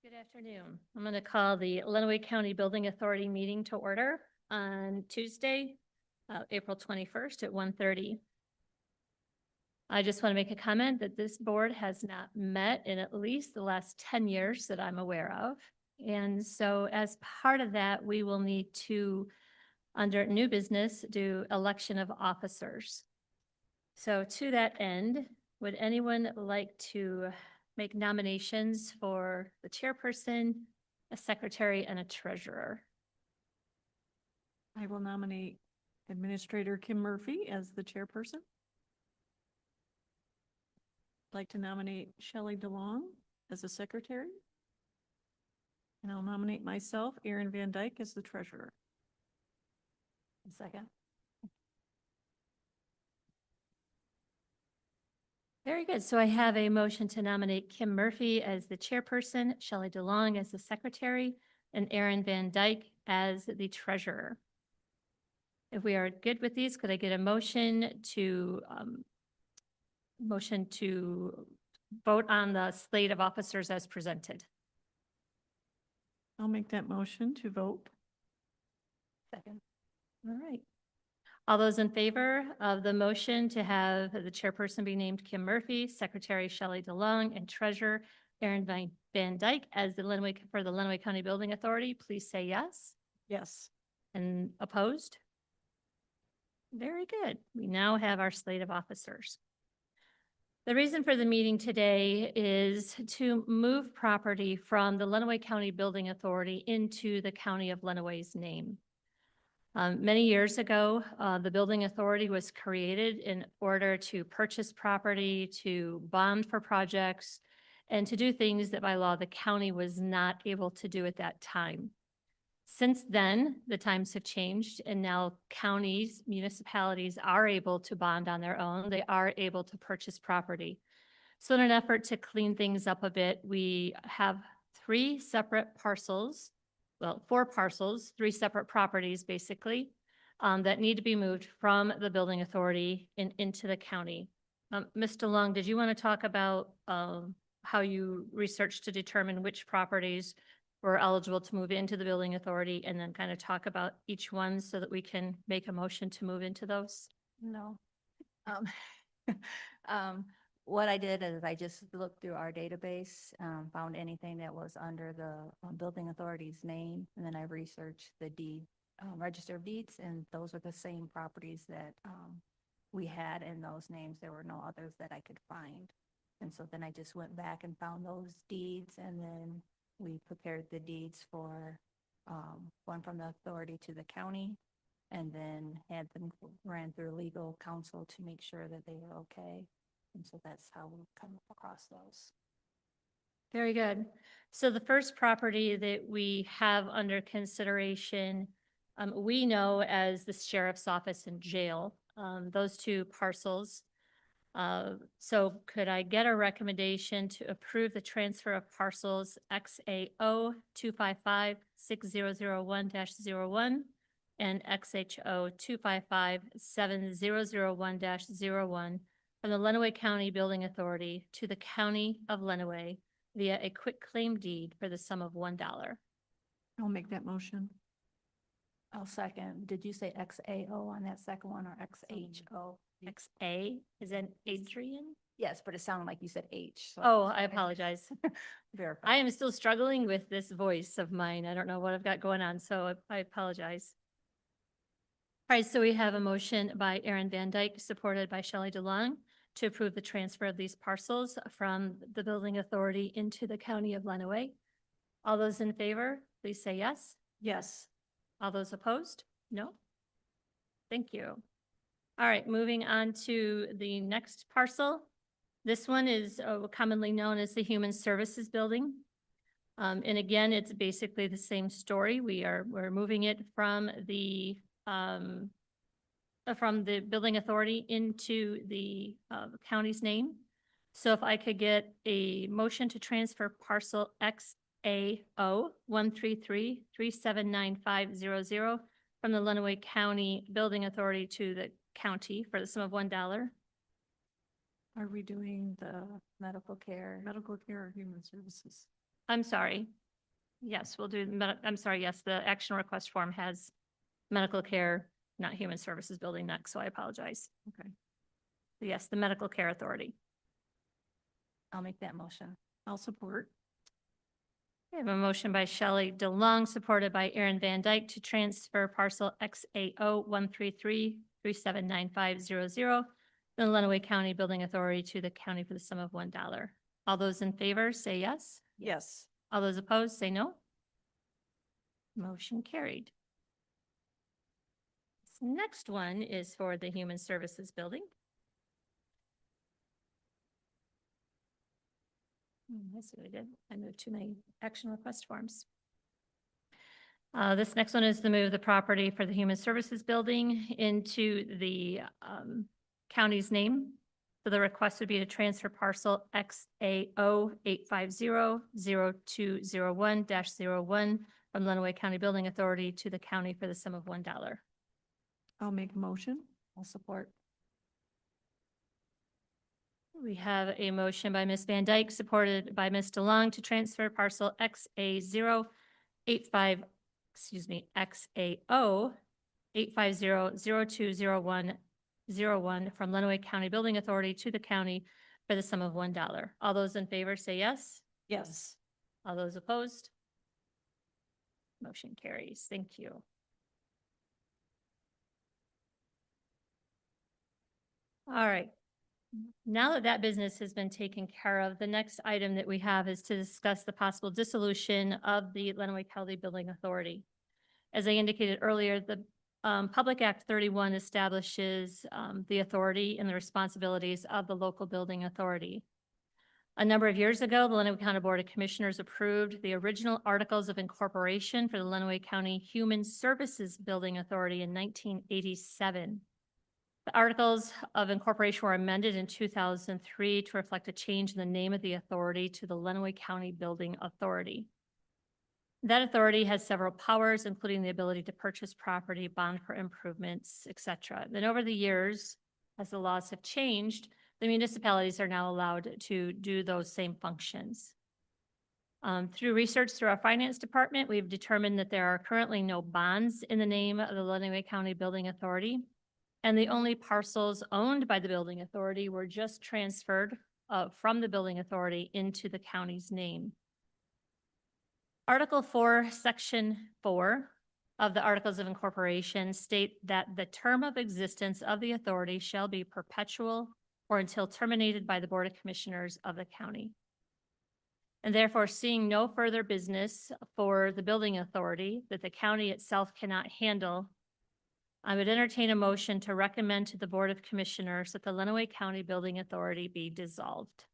Good afternoon. I'm going to call the Lenawee County Building Authority meeting to order on Tuesday, April 21st at 1:30. I just want to make a comment that this board has not met in at least the last 10 years that I'm aware of. And so as part of that, we will need to, under new business, do election of officers. So to that end, would anyone like to make nominations for the chairperson, a secretary, and a treasurer? I will nominate Administrator Kim Murphy as the chairperson. I'd like to nominate Shelley DeLong as the secretary. And I'll nominate myself, Erin Van Dyke, as the treasurer. A second. Very good. So I have a motion to nominate Kim Murphy as the chairperson, Shelley DeLong as the secretary, and Erin Van Dyke as the treasurer. If we are good with these, could I get a motion to vote on the slate of officers as presented? I'll make that motion to vote. Second. All right. All those in favor of the motion to have the chairperson be named Kim Murphy, secretary Shelley DeLong, and treasurer Erin Van Dyke as the Lenawee County Building Authority, please say yes. Yes. And opposed? Very good. We now have our slate of officers. The reason for the meeting today is to move property from the Lenawee County Building Authority into the County of Lenawee's name. Many years ago, the Building Authority was created in order to purchase property, to bond for projects, and to do things that by law the county was not able to do at that time. Since then, the times have changed, and now counties, municipalities are able to bond on their own. They are able to purchase property. So in an effort to clean things up a bit, we have three separate parcels, well, four parcels, three separate properties, basically, that need to be moved from the building authority into the county. Ms. DeLong, did you want to talk about how you researched to determine which properties were eligible to move into the building authority, and then kind of talk about each one so that we can make a motion to move into those? No. What I did is I just looked through our database, found anything that was under the building authority's name, and then I researched the deed, register of deeds, and those were the same properties that we had in those names. There were no others that I could find. And so then I just went back and found those deeds, and then we prepared the deeds for one from the authority to the county, and then had them ran through legal counsel to make sure that they were okay. And so that's how we come across those. Very good. So the first property that we have under consideration, we know as the sheriff's office and jail, those two parcels. So could I get a recommendation to approve the transfer of parcels XAO 255-6001-01 and XHO 255-7001-01 from the Lenawee County Building Authority to the County of Lenawee via a quitclaim deed for the sum of $1. I'll make that motion. I'll second. Did you say XAO on that second one or XHO? XA is an Adrian? Yes, but it sounded like you said H. so Oh, just I wanted to apologize. Verify. I am still struggling with this voice of mine. I don't know what I've got going on, so I apologize. All right, so we have a motion by Aaron Van Dyke, supported by Shelley DeLong, to approve the transfer of these parcels from the building authority into the county of Lenawee. All those in favor, please say yes. Yes. All those opposed? No? Thank you. All right, moving on to the next parcel. This one is commonly known as the Human Services Building. And again, it's basically the same story. We're moving it from the building authority into the county's name. So if I could get a motion to transfer parcel XAO 133379500 from the Lenawee County Building Authority to the county for the sum of $1. Are we doing the Medical care. medical care or human services? I'm sorry. Yes, we'll do, I'm sorry, yes, the action request form has medical care, not human services building next, so I apologize. Okay. Yes, the medical care authority. I'll make that motion. I'll support. We have a motion by Shelley DeLong, supported by Aaron Van Dyke, to transfer parcel XAO 133379500 from the Lenawee County Building Authority to the county for the sum of $1. All those in favor, say yes. Yes. All those opposed, say no. Motion carried. This next one is for the Human Services Building. I see what I did. I moved too many action request forms. This next one is to move the property for the Human Services Building into the county's name. So the request would be to transfer parcel XAO 850-0201-01 from Lenawee County Building Authority to the county for the sum of $1. I'll make a motion. I'll support. We have a motion by Ms. Van Dyke, supported by Ms. DeLong, to transfer parcel XAO 850-0201-01 from Lenawee County Building Authority to the county for the sum of $1. All those in favor say yes. Yes. All those opposed? Motion carries. Thank you. All right. Now that that business has been taken care of, the next item that we have is to discuss the possible dissolution of the Lenawee County Building Authority. As I indicated earlier, the Public Act 31 establishes the authority and the responsibilities of the local building authority. A number of years ago, the Lenawee County Board of Commissioners approved the original Articles of Incorporation for the Lenawee County Human Services Building Authority in 1987. The Articles of Incorporation were amended in 2003 to reflect a change in the name of the authority to the Lenawee County Building Authority. That authority has several powers, including the ability to purchase property, bond for improvements, et cetera. Then over the years, as the laws have changed, the municipalities are now allowed to do those same functions. Through research through our finance department, we've determined that there are currently no bonds in the name of the Lenawee County Building Authority. And the only parcels owned by the building authority were just transferred from the building authority into the county's name. Article 4, Section 4 of the Articles of Incorporation state that the term of existence of the authority shall be perpetual or until terminated by the Board of Commissioners of the county. And therefore, seeing no further business for the building authority that the county itself cannot handle, I would entertain a motion to recommend to the Board of Commissioners that the Lenawee County Building Authority be dissolved.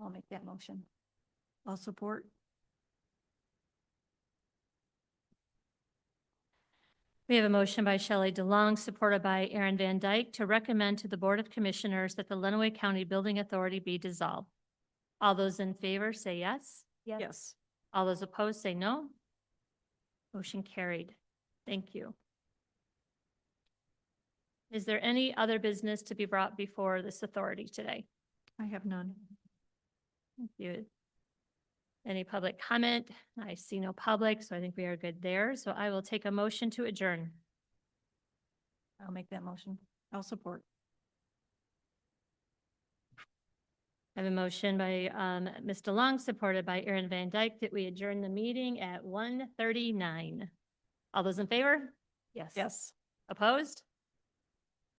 I'll make that motion. I'll support. We have a motion by Shelley DeLong, supported by Aaron Van Dyke, to recommend to the Board of Commissioners that the Lenawee County Building Authority be dissolved. All those in favor say yes. Yes. All those opposed say no. Motion carried. Thank you. Is there any other business to be brought before this authority today? I have none. Thank you. Any public comment? I see no public, so I think we are good there. So I will take a motion to adjourn. I'll make that motion. I'll support. I have a motion by Ms. DeLong, supported by Aaron Van Dyke, that we adjourn the meeting at 1:39. All those in favor? Yes. Yes. Opposed?